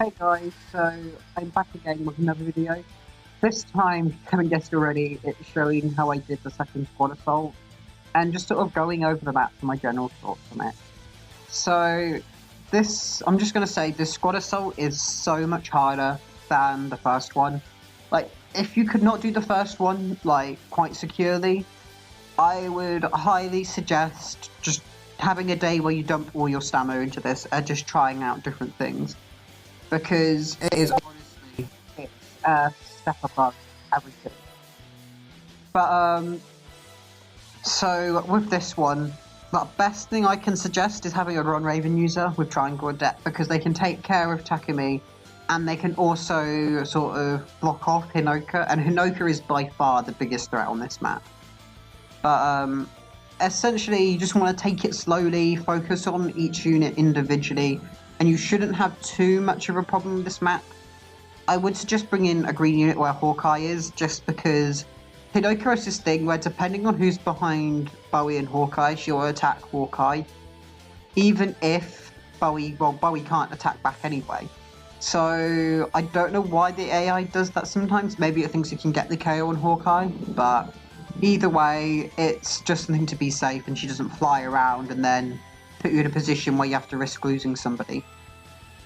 Hey guys, so I'm back again with another video. This time, you haven't guessed already, it's showing how I did the second squad assault and just sort of going over the map for my general thoughts on it. So I'm just going to say this squad assault is so much harder than the first one. Like, if you could not do the first one, like, quite securely, I would highly suggest just having a day where you dump all your stamina into this and just trying out different things. Because it is honestly, it's a step above everything. But, so with this one, the best thing I can suggest is having a Ron Raven user with Triangle Adept, because they can take care of Takumi, and they can also sort of block off Hinoka, and Hinoka is by far the biggest threat on this map. But, essentially, you just want to take it slowly, focus on each unit individually, and you shouldn't have too much of a problem with this map. I would suggest bringing a green unit where Hawkeye is, just because Hinoka has this thing where depending on who's behind Bowie and Hawkeye, she'll attack Hawkeye, even if Bowie can't attack back anyway. So I don't know why the AI does that sometimes. Maybe it thinks it can get the KO on Hawkeye, but either way, it's just something to be safe, and she doesn't fly around and then put you in a position where you have to risk losing somebody.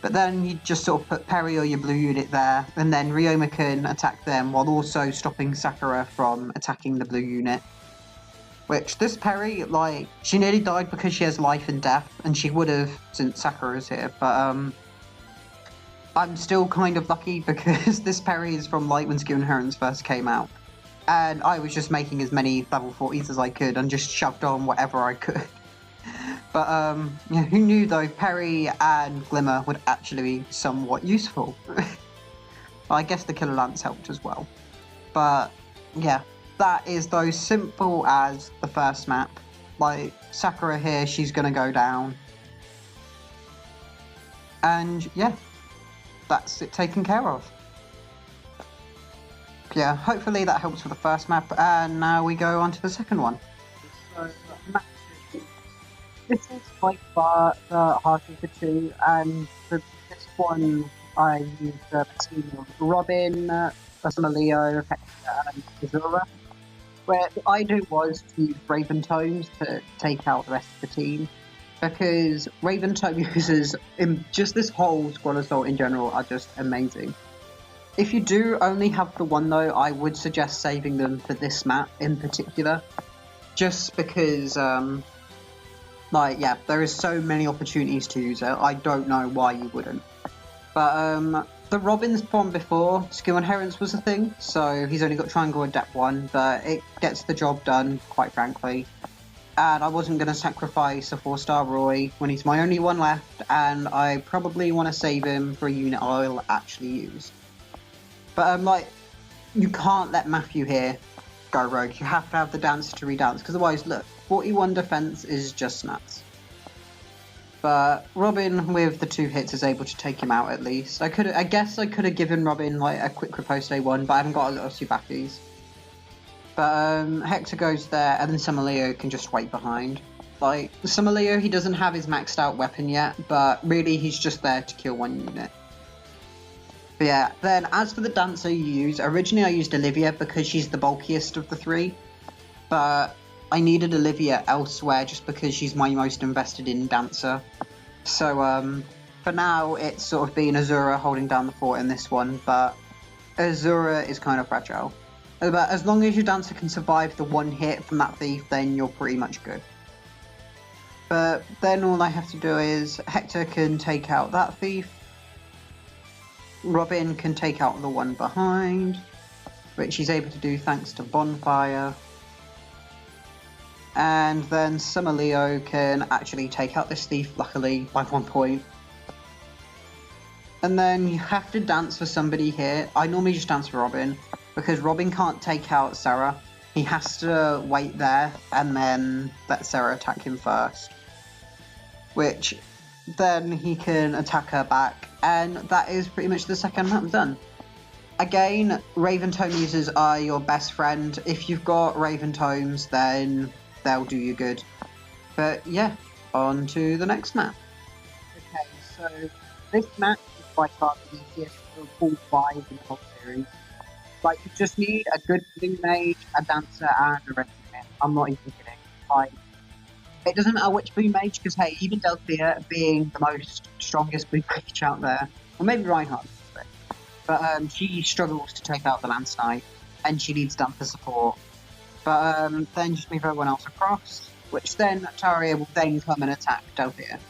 But then you just sort of put Perry or your blue unit there, and then Ryoma can attack them while also stopping Sakura from attacking the blue unit. Which, this Perry, like, she nearly died because she has life and death, and she would have since Sakura's here, but I'm still kind of lucky because this Perry is from like when Skill Inheritance first came out. And I was just making as many level 40s as I could and just shoved on whatever I could. But, yeah, who knew though, Perry and Glimmer would actually be somewhat useful. I guess the Killer Lance helped as well. But, yeah, that is though simple as the first map. Like, Sakura here, she's gonna go down. And, yeah, that's it taken care of. Yeah, hopefully that helps for the first map, and now we go on to the second one. So, map 2. This is by far the hardest of the two, and for this one I used a team of Robin, Leo, Hector, and Azura, where the idea was to use Raven Tomes to take out the rest of the team, because Raven Tome users in just this whole squad assault in general are just amazing. If you do only have the one though, I would suggest saving them for this map in particular, just because, like, yeah, there is so many opportunities to use it, I don't know why you wouldn't. But, the Robin's from before, Skill Inheritance was a thing, so he's only got Triangle Adept 1, but it gets the job done, quite frankly. And I wasn't going to sacrifice a 4-star Roy when he's my only one left, and I probably want to save him for a unit I'll actually use. But, like, you can't let Matthew here go rogue. You have to have the Dancer to redance, because otherwise, look, 41 defense is just nuts. But Robin, with the 2 hits, is able to take him out at least. I guess I could have given Robin, like, a quick riposte A1, but I haven't got a lot of Subakis. But, Hector goes there, and then Samaleo can just wait behind. Like, Samaleo, he doesn't have his maxed out weapon yet, but really he's just there to kill one unit. But yeah, then as for the dancer you use, originally I used Olivia because she's the bulkiest of the 3, but I needed Olivia elsewhere just because she's my most invested in dancer. So for now it's sort of been Azura holding down the fort in this one, but Azura is kind of fragile. But as long as your dancer can survive the 1 hit from that thief, then you're pretty much good. But then all I have to do is Hector can take out that thief, Robin can take out the one behind, which he's able to do thanks to Bonfire. And then Samaleo can actually take out this thief, luckily, by 1 point. And then you have to dance for somebody here. I normally just dance for Robin, because Robin can't take out Sarah. He has to wait there, and then let Sarah attack him first. Which then he can attack her back, and that is pretty much the second map done. Again, Raven Tome users are your best friend. If you've got Raven Tomes, then they'll do you good. But yeah, on to the next map. Okay, so this map is by far the easiest for all 5 in the whole series. Like, you just need a good blue mage, a dancer, and a red unit. I'm not even kidding. Like, it doesn't matter which blue mage, because hey, even Delphia being the most strongest blue mage out there, or maybe Reinhardt, but she struggles to take out the Lance Knight, and she needs dancer support. But then just move everyone else across, which then Taria will then come and attack Delphia.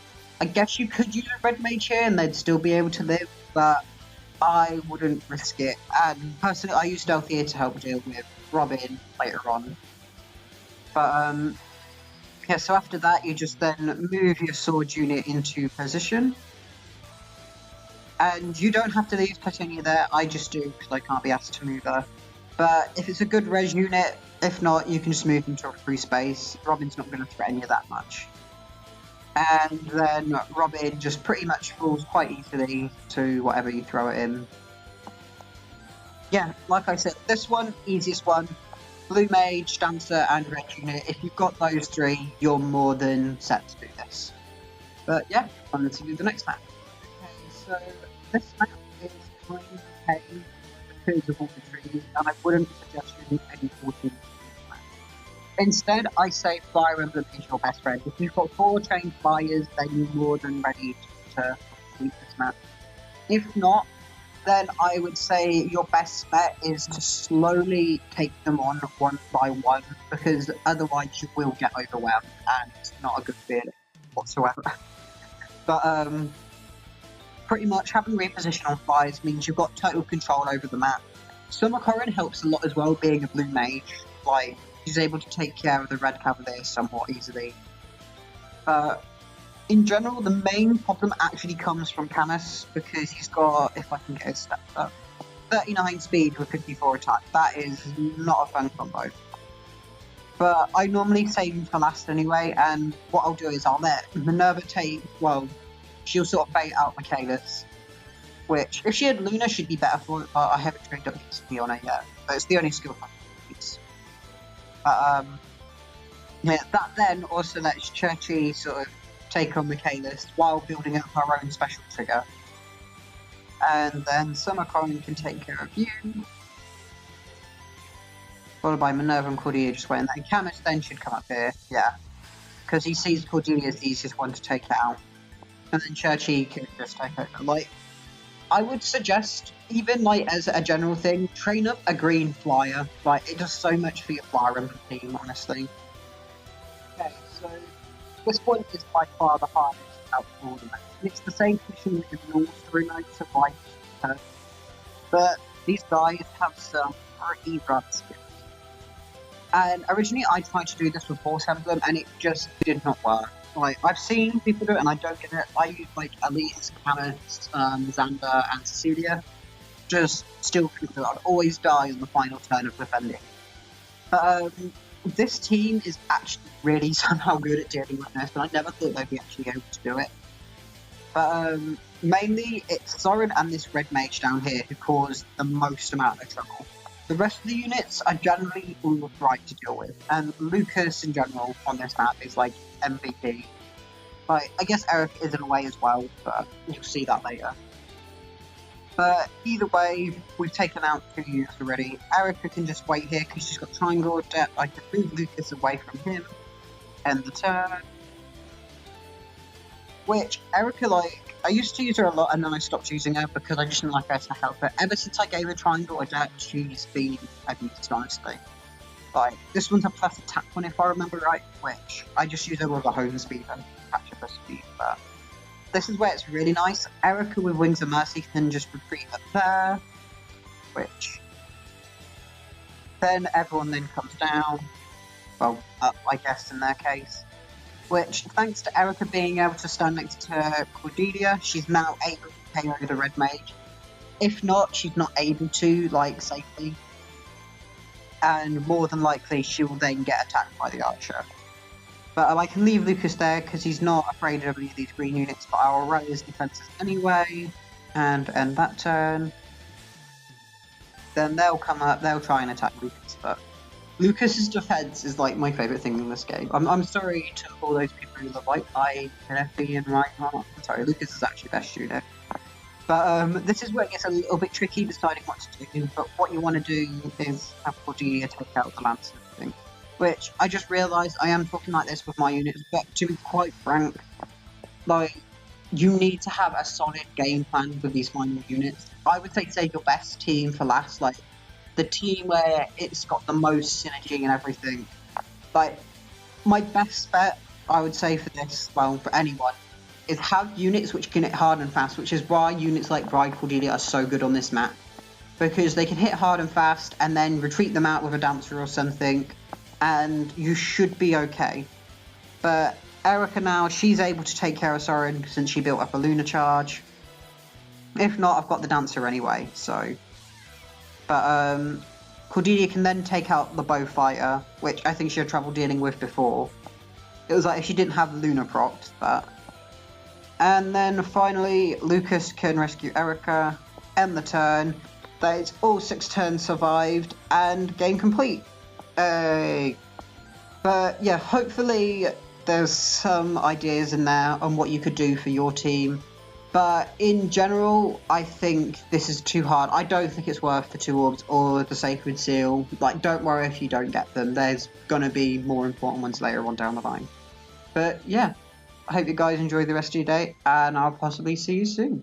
I guess you could use a red mage here and they'd still be able to live, but I wouldn't risk it. And personally, I use Delphia to help deal with Robin later on. But yeah, so after that, you just then move your sword unit into position. And you don't have to leave Titania there, I just do because I can't be asked to move her. But if it's a good res unit, if not, you can just move into a free space. Robin's not going to threaten you that much. And then Robin just pretty much falls quite easily to whatever you throw at him. Yeah, like I said, this one, easiest one. Blue Mage, Dancer, and Red Unit. If you've got those 3, you're more than set to do this. But yeah, on to the next map. Okay, so this map is kind of heavy because of all the trees, and I wouldn't suggest using any 14. Instead, I say Flyer Emblem is your best friend. If you've got 4 chain flyers, then you're more than ready to sweep this map. If not, then I would say your best bet is to slowly take them on one by one, because otherwise you will get overwhelmed, and it's not a good feeling whatsoever. But pretty much having reposition on flyers means you've got total control over the map. Summer Current helps a lot as well, being a blue mage. Like, he's able to take care of the red cavalier somewhat easily. In general, the main problem actually comes from Camus, because he's got, if I can get his stats up, 39 speed with 54 attack. That is not a fun combo. But I normally save him for last anyway, and what I'll do is I'll let Minerva take, well, she'll sort of bait out Michaelis, which, if she had Luna, she'd be better for it, but I haven't trained up XP on her yet. But it's the only skill I use. Yeah, that then also lets Churchy sort of take on Michaelis while building up her own special trigger. And then Summer Corin can take care of you. Followed by Minerva and Cordelia just waiting there. Camus then should come up here, yeah. Because he sees Cordelia as the easiest one to take out. And then Churchy can just take over. Like, I would suggest, even like as a general thing, train up a green flyer. Like, it does so much for your flyer and team, honestly. Okay, so this one is by far the hardest out of all the maps. It's the same mission with the normal story modes of like, but these guys have some pretty rough skills. And originally I tried to do this with Force Emblem and it just did not work. Like, I've seen people do it and I don't get it. I use like Elise, Camus, Xander, and Cecilia. Just still couldn't do it. I'd always die on the final turn of defending. But this team is actually really somehow good at dealing with this, and I never thought they'd be actually able to do it. But mainly it's Soren and this red mage down here who cause the most amount of trouble. The rest of the units are generally all right to deal with, and Lucas in general on this map is like MVP. Like, I guess Eric is in a way as well, but you'll see that later. But either way, we've taken out 2 units already. Erica can just wait here because she's got triangle depth. I can move Lucas away from him, end the turn. Which, Erica, like, I used to use her a lot and then I stopped using her because I just didn't like her to help her. Ever since I gave her triangle depth, she's been abused, honestly. Like, this one's a plus attack one if I remember right, which I just use her with a home speed and catch up her speed, but this is where it's really nice. Erica with Wings of Mercy can just retreat up there, which then everyone then comes down, well, up I guess in their case, which thanks to Erica being able to stand next to Cordelia, she's now able to KO the red mage. If not, she's not able to, like, safely, and more than likely she'll then get attacked by the archer. But I can leave Lucas there because he's not afraid of any of these green units, but I'll roll his defences anyway, and end that turn. Then they'll come up, they'll try and attack Lucas, but Lucas's defense is like my favourite thing in this game. I'm sorry to all those people who love like I, NFB and Reinhardt. I'm sorry, Lucas is actually best unit. But this is where it gets a little bit tricky deciding what to do. But what you want to do is have Cordelia take out the Lancer thing. Which I just realised I am talking like this with my units, but to be quite frank, like, you need to have a solid game plan with these final units. I would say save your best team for last, like, the team where it's got the most synergy and everything. Like, my best bet, I would say for this, well, for anyone, is have units which can hit hard and fast, which is why units like Bride Cordelia are so good on this map. Because they can hit hard and fast, and then retreat them out with a Dancer or something, and you should be okay. But Erica now, she's able to take care of Sorin since she built up a Lunar Charge. If not, I've got the Dancer anyway, so... But, Cordelia can then take out the Bow Fighter, which I think she had trouble dealing with before. It was like if she didn't have Lunar procs, but... And then finally, Lucas can rescue Erica, end the turn. That is all 6 turns survived, and game complete. But yeah, hopefully there's some ideas in there on what you could do for your team. But in general, I think this is too hard. I don't think it's worth the 2 orbs or the Sacred Seal. Like, don't worry if you don't get them. There's gonna be more important ones later on down the line. But yeah, I hope you guys enjoy the rest of your day, and I'll possibly see you soon.